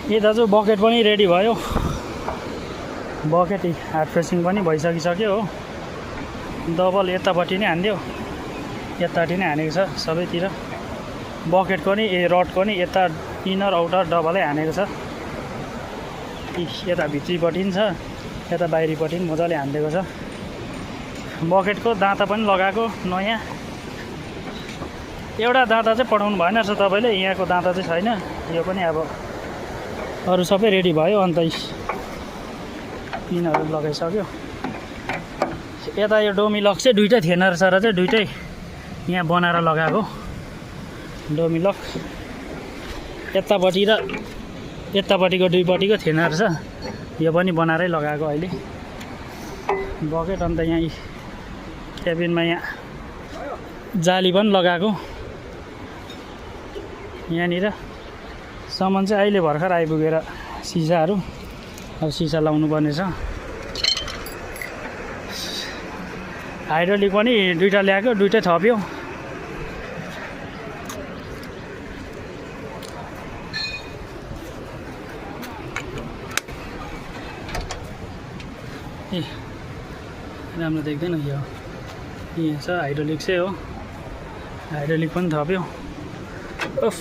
यता चाहिँ बकेट पनि रेडी भयो। बकेट हार्ड फ्रेसिङ पनि भइसकिसक्यो हो। डबल यतापट्टि नै हान्दियो, यतापट्टि नै हानेको छ सबैतिर। बकेटको नि रडको नि यता इनर आउटर डबलै हानेको छ। यता भित्रीपट्टि पनि छ, यता बाहिरीपट्टि पनि मजाले हानिदिएको छ। बकेटको दाँता पनि लगाएको नयाँ। एउटा दाँता चाहिँ पठाउनु भएन रहेछ तपाईँले, यहाँको दाँता चाहिँ छैन। यो पनि अब अरू सबै रेडी भयो। अन्त पिनहरू लगाइसक्यो। यता यो डोमी लक चाहिँ दुइटै थिएन रहेछ र चाहिँ दुइटै यहाँ बनाएर लगाएको डोमी लक। यतापट्टि र यतापट्टिको दुईपट्टिको थिएन रहेछ, यो पनि बनाएरै लगाएको अहिले बकेट। अन्त यहाँ क्याबिनमा यहाँ जाली पनि लगाएको। यहाँनिर सामान चाहिँ अहिले भर्खर आइपुगेर सिसाहरू, अब सिसा लाउनु पर्ने छ। हाइड्रोलिक पनि दुइटा ल्याएको, दुइटै थप्यो। ए राम्रो देख्दैन यो, यहाँ छ हाइड्रोलिक चाहिँ हो। हाइड्रोलिक पनि थप्यो। उफ